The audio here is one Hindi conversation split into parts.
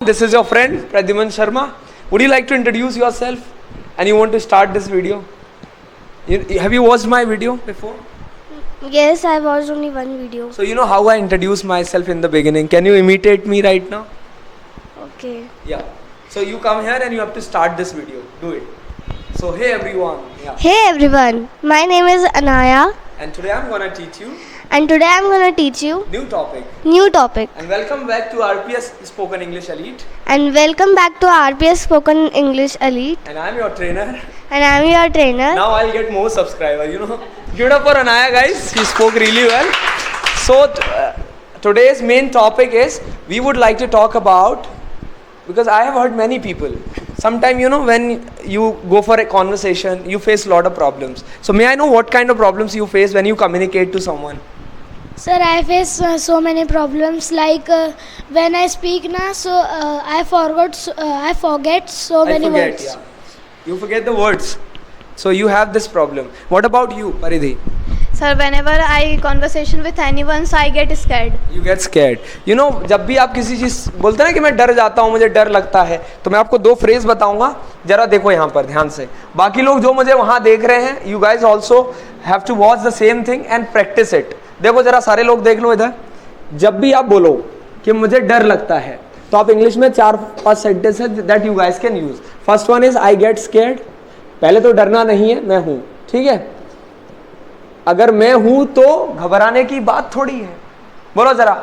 This is your friend Pradyuman Sharma. Would you like to introduce yourself? And you want to start this video? Have you watched my video before? Yes, I watched only one video. So you know how I introduce myself in the beginning. Can you imitate me right now? Okay. Yeah. So you come here and you have to start this video. Do it. So hey everyone. Yeah. Hey everyone, my name is Anaya And today I'm gonna teach you and today I'm gonna teach you new topic. new topic. And welcome back to RPS Spoken English Elite. And welcome back to RPS Spoken English Elite. And I'm your trainer. And I'm your trainer. Now I'll get more subscribers, you know. Give it up for Anaya, guys. She spoke really well. So today's main topic is we would like to talk about, because I have heard many people, sometimes, you know, when you go for a conversation, you face a lot of problems. So may I know what kind of problems you face when you communicate to someone? Sir, I face so many problems. Like when I speak now, so I forget so many words. Yeah. You forget the words. So you have this problem. What about you, Paridhi? Sir, whenever I conversation with anyone, so I get scared. You get scared. You know, जब भी आप किसी चीज़ बोलते हैं ना कि मैं डर जाता हूँ, मुझे डर लगता है, तो मैं आपको दो फ्रेज बताऊंगा, जरा देखो यहाँ पर ध्यान से. बाकी लोग जो मुझे वहाँ देख रहे हैं, you guys also have to watch the same thing and practice it. देखो जरा सारे लोग देख लो इधर. जब भी आप बोलो कि मुझे डर लगता है, तो आप इंग्लिश में 4-5 सेंटेंस है that you guys can use. First one is I get scared. पहले तो डरना नहीं है, मैं हूँ, ठीक है. अगर मैं हूं तो घबराने की बात थोड़ी है. बोलो जरा,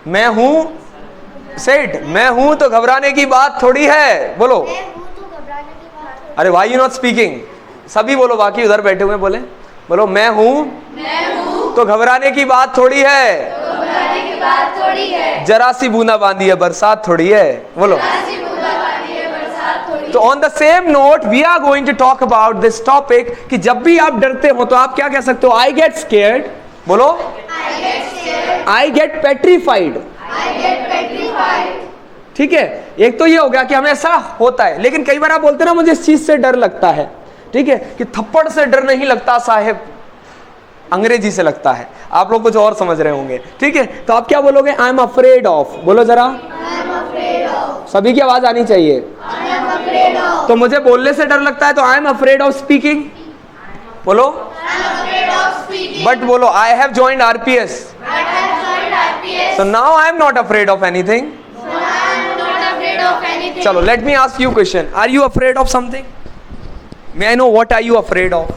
मैं हूं, सेड, मैं हूं तो घबराने की बात थोड़ी है. बोलो. अरे व्हाई यू नॉट स्पीकिंग? सभी बोलो, बाकी उधर बैठे हुए बोले. बोलो, मैं हूं तो घबराने की बात थोड़ी है. जरा सी बूंदा बांदी है, बरसात थोड़ी है. बोलो. तो on the same note we are going to talk about this topic कि जब भी आप डरते हो तो आप क्या कह सकते हो? I get scared. बोलो. I get petrified. ठीक है. एक तो ये हो गया कि हमें ऐसा होता है, लेकिन कई बार आप बोलते ना मुझे इस चीज से डर लगता है, ठीक है, कि थप्पड़ से डर नहीं लगता साहेब, अंग्रेजी से लगता है. आप लोग कुछ और समझ रहे होंगे, ठीक है. तो आप क्या बोलोगे? I am afraid of. बोलो जरा, सभी की आवाज आनी चाहिए. तो मुझे बोलने से डर लगता है तो I am afraid of speaking. बोलो. बट बोलो, I have joined RPS. So now I am not afraid of anything. चलो, let me ask you question. Are you afraid of something? May I know what are you afraid of?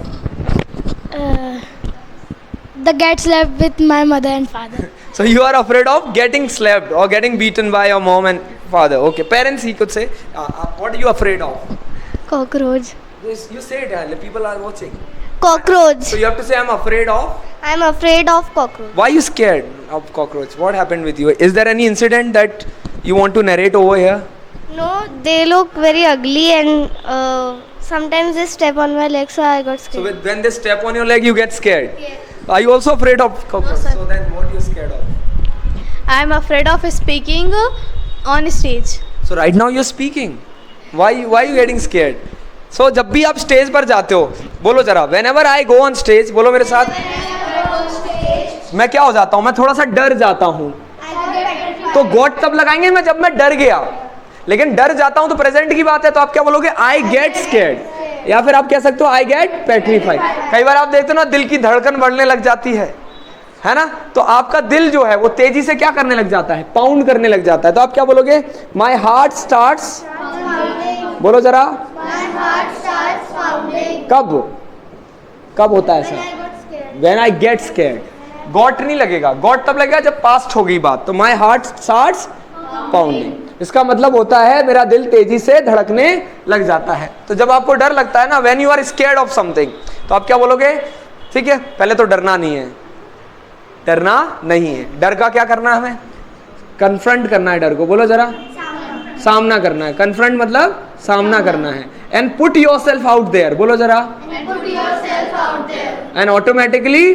The get slapped with my mother and father. So you are afraid of getting slapped or getting beaten by your mom and father. Okay, parents he could say. What are you afraid of? Cockroach. You say it, people are watching. Cockroach. So you have to say I'm afraid of. I'm afraid of cockroach. Why are you scared of cockroach? What happened with you? Is there any incident that you want to narrate over here? No, they look very ugly and sometimes they step on my leg, so I got So scared. when they step on your leg, you get scared. Yes. Are you also afraid of cockroach? No, sir. So then what are you scared of? I am afraid of speaking on stage. So right now you're speaking. Why are you getting scared? So जब भी आप स्टेज पर जाते हो, बोलो जरा, whenever I go on stage, बोलो मेरे साथ, मैं क्या हो जाता हूँ? मैं थोड़ा सा डर जाता हूँ. तो गॉट तब लगाएंगे मैं जब मैं डर गया, लेकिन डर जाता हूँ तो प्रेजेंट की बात है, तो आप क्या बोलोगे? I get scared. या फिर आप कह सकते हो आई गेट पेट्रीफाइड. कई बार आप देखते हो ना, दिल की धड़कन बढ़ने लग जाती है ना, तो आपका दिल जो है वो तेजी से क्या करने लग जाता है? पाउंड करने लग जाता है. तो आप क्या बोलोगे? My heart starts. बोलो जरा. कब होता है ऐसा? When I get scared. Got नहीं लगेगा, गॉट तब लगेगा जब पास्ट हो गई बात. तो माई हार्ट स्टार्ट्स पाउंडिंग, इसका मतलब होता है मेरा दिल तेजी से धड़कने लग जाता है. तो जब आपको डर लगता है ना, when you are scared of something, तो आप क्या बोलोगे? ठीक है, पहले तो डरना नहीं है. डरना नहीं है. डर का क्या करना है? हमें कन्फ्रंट करना है डर को. बोलो जरा. सामना करना है. कन्फ्रंट मतलब सामना करना है. And put yourself out there. बोलो जरा. एंड ऑटोमेटिकली,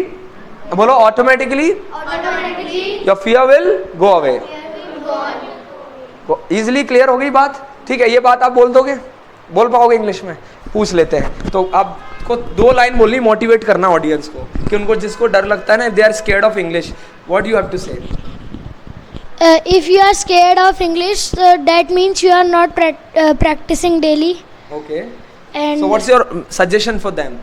बोलो automatically your fear will go away. Easily clear हो गई बात? ठीक है, ये बात आप बोल दोगे? बोल पाओगे इंग्लिश में? पूछ लेते हैं. तो आपको 2 लाइन बोलनी, मोटिवेट करना ऑडियंस को कि उनको जिसको डर लगता है ना, they are scared of English, what you have to say? if you are scared of English, that means you are not practicing daily. Okay. And So what's your suggestion for them?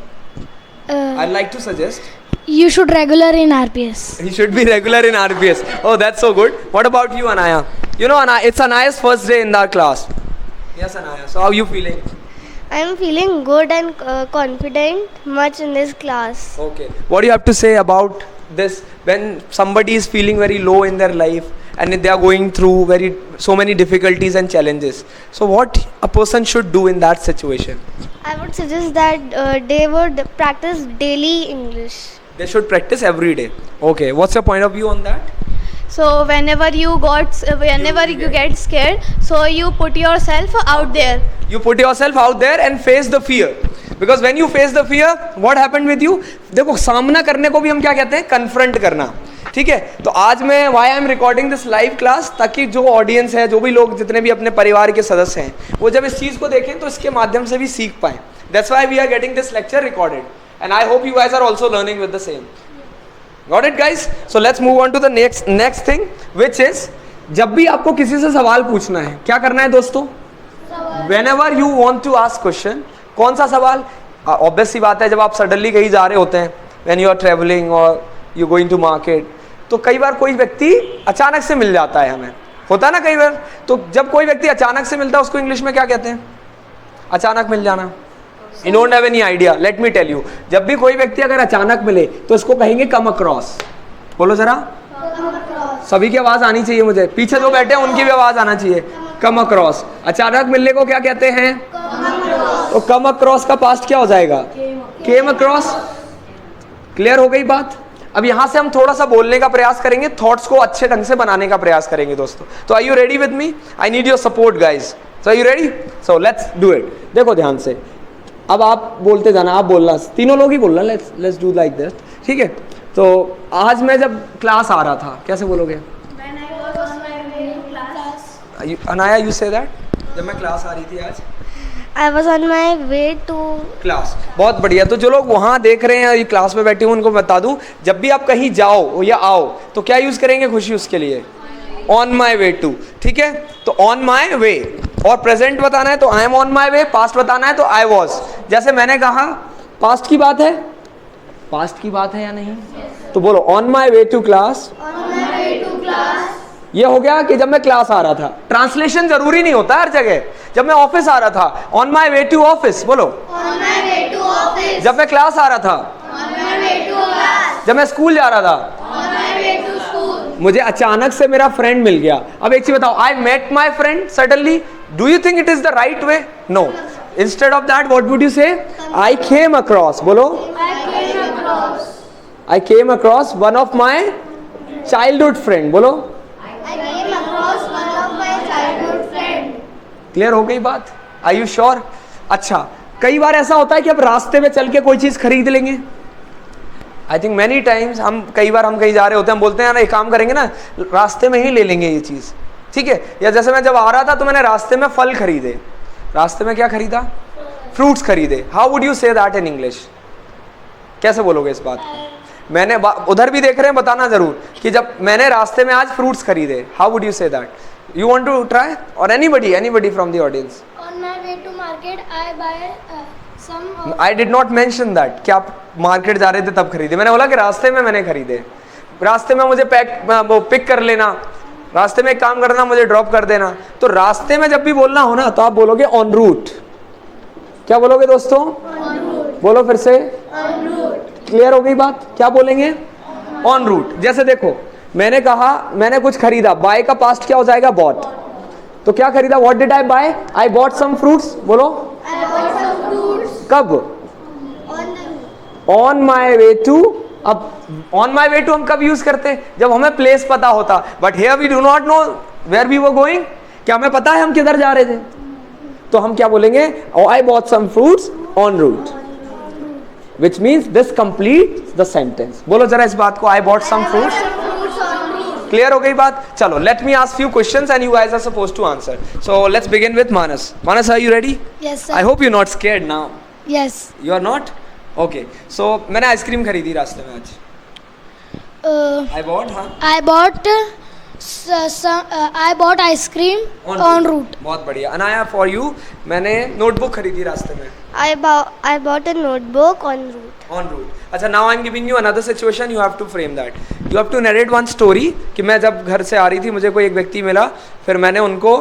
uh, I'd like to suggest you should regular in RPS. he should be regular in RPS. Oh, that's so good. What about you, Anaya? You know, it's Anaya's first day in our class. Yes, Anaya. So how are you feeling? I am feeling good and confident much in this class. Okay. What do you have to say about this when somebody is feeling very low in their life and they are going through so many difficulties and challenges? So what a person should do in that situation? I would suggest that they would practice daily English. They should practice every day. Okay. What's your point of view on that? So whenever you get scared, so you put yourself out there. You put yourself out there and face the fear. Because when you face the fear, what happened with you? देखो, सामना करने को भी हम क्या कहते हैं? Confront करना. ठीक है? तो आज मैं why I am recording this live class, ताकि जो ऑडियंस है, जो भी लोग जितने भी अपने परिवार के सदस्य हैं, वो जब इस चीज़ को देखें तो इसके माध्यम से भी सीख पाएं. That's why we are getting this lecture recorded. And I hope you guys are also learning with the same. Got it, guys? So let's move on to the next thing, which is जब भी आपको किसी से सवाल पूछना है, क्या करना है दोस्तों? Whenever you want to ask question, कौन सा सवाल? Obvious सी बात है, जब आप सडनली कहीं जा रहे होते हैं, when you are traveling or you going to market, तो कई बार कोई व्यक्ति अचानक से मिल जाता है हमें, होता है ना कई बार. तो जब कोई व्यक्ति अचानक से मिलता है उसको इंग्लिश में क्या कहते हैं? अचानक मिल जाना. You don't have any idea. Let me tell you. जब भी कोई व्यक्ति अगर अचानक मिले तो इसको कहेंगे come across. बोलो जरा. सभी की आवाज आनी चाहिए मुझे. पीछे जो बैठे हैं उनकी भी आवाज आना चाहिए. Come across. अचानक मिलने को क्या कहते हैं? तो come across का पास्ट क्या हो जाएगा? Came across. क्लियर हो गई बात? अब यहाँ से हम थोड़ा सा बोलने का प्रयास करेंगे, थॉट्स को अच्छे ढंग से बनाने का प्रयास करेंगे दोस्तों. तो are you ready with me? I need your support, guys. So are you ready? So let's do it. देखो ध्यान से. अब आप बोलते जाना, आप बोलना, तीनों लोग ही बोलना. Let's do like this. ठीक है? तो आज मैं जब क्लास आ रहा था, कैसे बोलोगे? Anaya, you say that. जब मैं क्लास आ रही थी आज, I was on my way to class. बहुत बढ़िया. तो जो लोग वहाँ देख रहे हैं, ये क्लास में बैठे हुए, उनको बता दूं, जब भी आप कहीं जाओ या आओ तो क्या यूज करेंगे खुशी उसके लिए? On my way to. ठीक है? तो ऑन माई वे, और प्रेजेंट बताना है तो I am on my way, past बताना है तो आई वॉज. जैसे मैंने कहा, पास्ट की बात है, पास्ट की बात है या नहीं? तो बोलो on my way to class. ये हो गया कि जब मैं क्लास आ रहा था. ट्रांसलेशन जरूरी नहीं होता हर जगह. जब मैं ऑफिस आ रहा था, on my way to office. बोलो on my way to office. जब मैं क्लास आ रहा था, on my way to class. जब मैं स्कूल जा रहा था, on my way to school. मुझे अचानक से मेरा फ्रेंड मिल गया. अब एक चीज बताओ, I met my friend suddenly. Do you think it is the right way? No. Instead of that what would you say? I came across. बोलो I came across one of my childhood friend. बोलो क्लियर हो गई बात? Are you sure? अच्छा, कई बार ऐसा होता है कि अब रास्ते में चल के कोई चीज खरीद लेंगे. आई थिंक मैनी टाइम्स हम कहीं कहीं जा रहे होते हैं, हम बोलते हैं यार एक काम करेंगे ना, रास्ते में ही ले लेंगे ये चीज. ठीक है? या जैसे मैं जब आ रहा था तो मैंने रास्ते में फल खरीदे. रास्ते में क्या खरीदा? फ्रूट्स खरीदे. How would you say that in English? कैसे बोलोगे इस बात को? मैंने उधर भी देख रहे हैं, बताना जरूर कि जब मैंने रास्ते में आज फ्रूट्स खरीदे, how would you say that? You want to try, or anybody from the audience? On my way to market, I buy some. I did not mention that कि आप मार्केट जा रहे थे तब खरीदे. मैंने बोला कि रास्ते में मैंने खरीदे. रास्ते में मुझे पिक कर लेना, रास्ते में एक काम करना, मुझे ड्रॉप कर देना. तो रास्ते में जब भी बोलना हो ना तो आप बोलोगे ऑन रूट. क्या बोलोगे दोस्तों? बोलो फिर से. क्लियर हो गई बात? क्या बोलेंगे? En route. जैसे देखो, मैंने कहा मैंने कुछ खरीदा, बाय का पास्ट क्या हो जाएगा? बॉट. तो क्या खरीदा? What did I buy? I bought some fruits. बोलो कब? On my way to. अब ऑन माई वे टू हम कब यूज करते? जब हमें प्लेस पता होता. But here we do not know where we were going. क्या हमें पता है हम किधर जा रहे थे? तो हम क्या बोलेंगे? I bought some fruits en route, which means this complete the sentence. बोलो जरा इस बात को, I bought some fruits. Clear हो गई बात? चलो, let me ask few questions and you guys are supposed to answer. So let's begin with Manas. Manas, are you ready? Yes, sir. I hope you're not scared now. Yes. You are not? Okay. So मैंने आइसक्रीम खरीदी रास्ते में आज. I bought, हाँ. I bought I bought ice cream on route. बहुत बढ़िया. अनाया, for you, मैंने नोटबुक खरीदी रास्ते में. I bought a notebook en route. On route. अच्छा, now I'm giving you another situation. You have to frame that. You have to narrate one story. कि मैं जब घर से आ रही थी, मुझे कोई एक व्यक्ति मिला, फिर मैंने उनको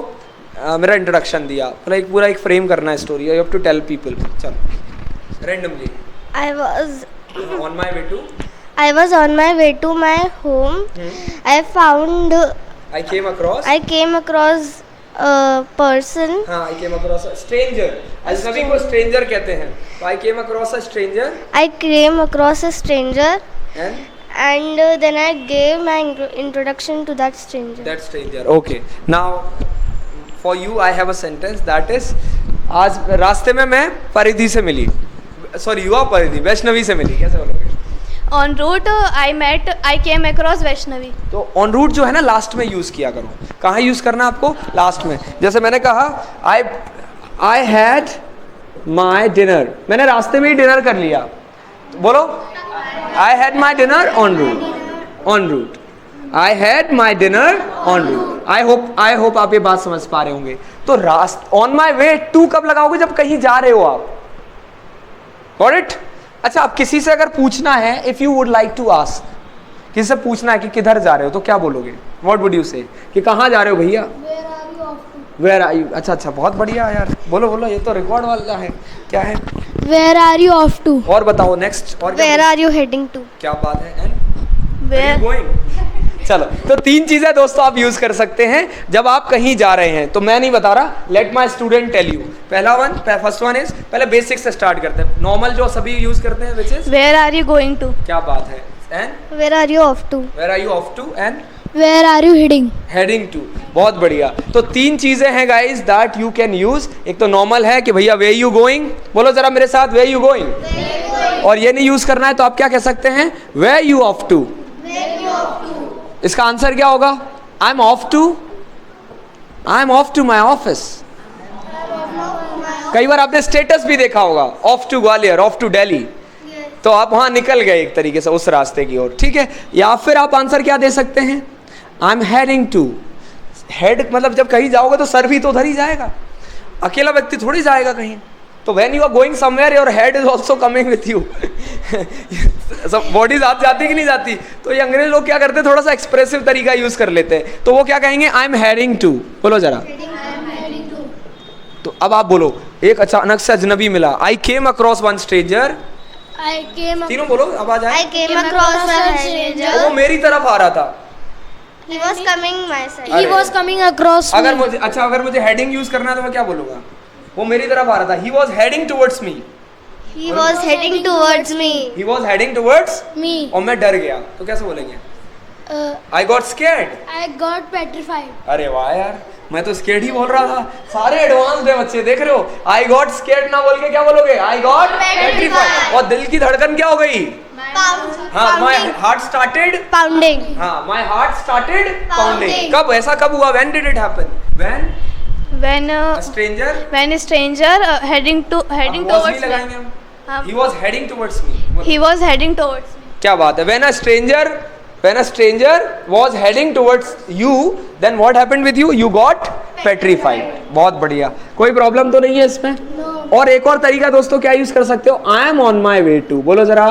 मेरा इंट्रोडक्शन दिया. मतलब पूरा एक फ्रेम करना है story. You have to tell people. चलो, randomly. I was On my way to. on my way to my home. I came across. I came across a person. हाँ, I came across a stranger. अजनबी को stranger कहते हैं. तो I came across a stranger. I came across a stranger And and then I gave my introduction to that stranger. that stranger. Okay. Now, for you, I have a sentence that is, आज रास्ते में मैं परिधि से मिली. Sorry, you are परिधि. वैष्णवी से मिली. कैसे बोलोगे? On route, I came across Vaishnavi. तो ऑन रूट जो है ना, लास्ट में यूज किया करो. कहाँ यूज करना आपको? लास्ट में. जैसे मैंने कहा, आई हैड माई डिनर. मैंने रास्ते में ही डिनर कर लिया. बोलो, I had my dinner en route. En route. I had my dinner en route. I hope आप ये बात समझ पा रहे होंगे. तो ऑन माई वे टू कब लगाओगे? जब कहीं जा रहे हो आप. Got it? अच्छा, अब किसी से अगर पूछना है, if you would like to ask, किसी से पूछना है कि किधर जा रहे हो, तो क्या बोलोगे? व्हाट वुड यू से? कि कहाँ जा रहे हो भैया? Where are you. अच्छा, बहुत बढ़िया यार. बोलो, ये तो रिकॉर्ड वाला है. क्या है? Where are you off to? और बताओ नेक्स्ट. और Where are you heading to? क्या बात है? And where are you going? चलो, तो 3 चीजें दोस्तों आप यूज कर सकते हैं जब आप कहीं जा रहे हैं. तो मैं नहीं बता रहा, let my student tell you. First one is, पहले बेसिक से स्टार्ट करते हैं. नॉर्मल जो सभी यूज करते हैं, which is Where are you going to? क्या बात है? And Where are you off to? Where are you off to? And Where are you heading? Heading to. बहुत बढ़िया. तो 3 चीजें हैं guys that you can use. एक तो नॉर्मल है कि भैया वेयर यू गोइंग. बोलो जरा मेरे साथ, वेयर यू गोइंग. और ये नहीं यूज करना है तो आप क्या कह सकते हैं? Where you off to. इसका आंसर क्या होगा? I am off to my office. कई बार आपने स्टेटस भी देखा होगा, off to Gwalior, off to Delhi. तो आप वहां निकल गए एक तरीके से उस रास्ते की ओर. ठीक है. या फिर आप आंसर क्या दे सकते हैं? I am heading to. Head मतलब जब कहीं जाओगे तो सर भी तो उधर ही जाएगा. अकेला व्यक्ति थोड़ी जाएगा कहीं. तो when you are going somewhere, your head is also coming with you. सब बॉडी साथ जाती कि नहीं जाती. तो ये अंग्रेज लोग क्या करते हैं, थोड़ा सा एक्सप्रेसिव तरीका यूज कर लेते हैं. तो वो क्या कहेंगे? I am heading to. बोलो जरा. तो अब आप बोलो, एक अचानक से अजनबी मिला. आई केम अक्रॉस वन स्ट्रेंजर. तीनों बोलो, अब आ जाए. I came across a stranger. वो मेरी तरफ आ रहा था. He was coming my side. He was coming across अगर me. अगर मुझे हेडिंग यूज करना है तो मैं क्या बोलूंगा? वो मेरी तरफ आ रहा था. He was heading towards me. He was heading towards me. He was heading towards Me. और मैं डर गया. तो कैसे बोलेंगे? I got scared. I got petrified. अरे वाह यार, मैं तो स्कैर्ड ही बोल रहा था. सारे एडवांस है बच्चे, देख रहे हो. आई गॉट स्कैर्ड ना बोल के क्या बोलोगे? I got petrified. और दिल की धड़कन क्या हो गई? हाँ, माय हार्ट स्टार्टेड Pounding. हाँ, माय हार्ट स्टार्टेड पाउंडिंग. कब ऐसा कब हुआ? When did it happen? When a stranger a stranger heading towards me. लगाएंगे हम. हाँ. He was heading towards me. He was heading towards me. क्या बात है? When a stranger was heading towards you, then what happened with you? You got petrified. बहुत बढ़िया. कोई प्रॉब्लम तो नहीं है इसमें? और एक और तरीका दोस्तों क्या यूज कर सकते हो? I am on my way to. बोलो जरा. I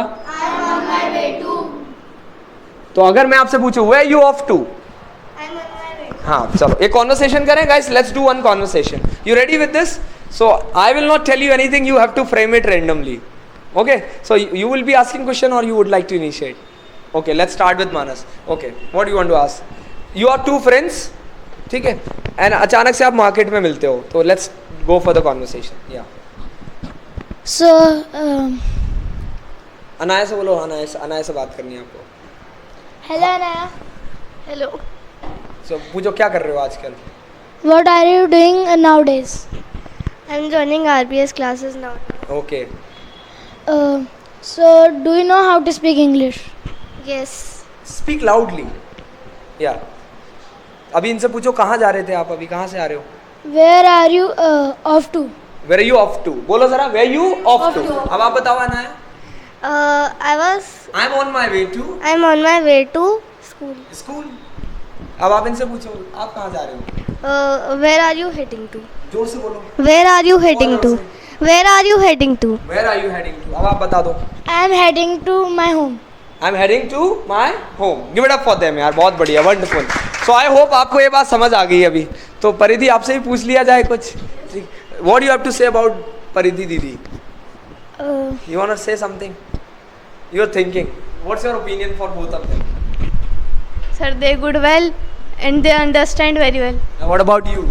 am on my way to. तो अगर मैं आपसे पूछूं where you off to? I'm on my way. हाँ, चलो एक कॉन्वर्सेशन करें guys. Let's do one conversation. You ready with this? So I will not tell you anything. You have to frame it randomly. Okay, so you will be asking question or you would like to initiate. Okay, let's start with Manas. Okay, what you want to ask? You are 2 friends. ठीक है. एंड अचानक से आप मार्केट में मिलते हो. तो let's go for the conversation. या So, अनाया से बोलो. अनाया से बात करनी है आपको. hello Anaya. Hello. सो पूछो क्या कर रहे हो आजकल? What are you doing nowadays? I'm joining RBS classes now. Okay. So, do you know how to speak English? Yes. Speak loudly. या अभी इनसे पूछो कहाँ जा रहे थे आप? अभी कहाँ से आ रहे हो? Where are you off to? Where are you off to? बोलो जरा. Where you off to? अब आप बताओ Anaya. I'm on my way to school. अब आप इनसे पूछो, आप कहाँ जा रहे हो? Where are you heading to? जोर से बोलो. Where are you heading to? Where are you heading to? Where are you heading to? अब आप बता दो. I am heading to my home. I'm heading to my home. Give it up for them यार, बहुत बढ़िया, wonderful. So I hope आपको ये बात समझ आ गई अभी. तो परिधि आपसे भी पूछ लिया जाए कुछ. What do you have to say about परिधि दीदी? You wanna say something? You're thinking. What's your opinion for both of them? Sir, they good well and they understand very well. And what about you?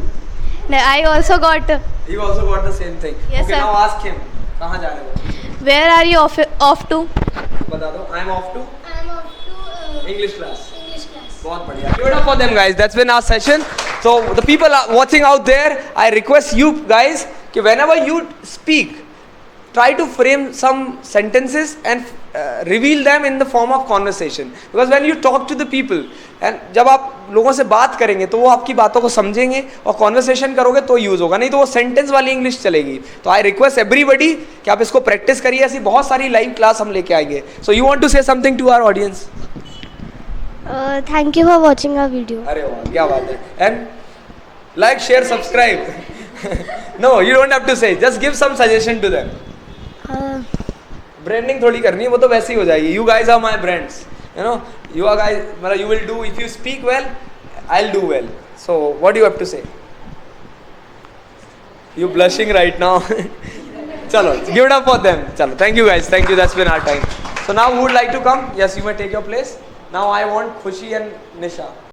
I also got. You also got the same thing. Yes, okay, sir. now ask him. कहाँ जा रहे हो? Where are you off to? बता दो. I'm off to I am off to English class. English class. बहुत बढ़िया. Give it up for them guys. That's been our session. So the people are watching out there, I request you guys कि whenever you speak, try to frame some sentences and reveal them in the form of conversation. Because when you talk to the people and जब आप लोगों से बात करेंगे तो वो आपकी बातों को समझेंगे और conversation करोगे तो यूज़ होगा, नहीं तो वो sentence वाली इंग्लिश चलेगी. तो I request everybody कि आप इसको प्रैक्टिस करिए. ऐसी बहुत सारी लाइव क्लास हम लेके आएंगे. So you want to say something to our audience? Thank you for watching our video. अरे वाह क्या बात है. And like, share, subscribe. No, you don't have to say. Just give some suggestion to them. Branding थोड़ी करनी है, वो तो वैसे ही हो जाएगी. You guys are my brands, you know. You are guys, मतलब you will do, if you speak well I will do well. So what you have to say? You blushing right now. चलो, give it up for them. चलो, thank you guys, thank you. That's been our time. So now would like to come. Yes, you may take your place. Now I want Khushi and Nisha.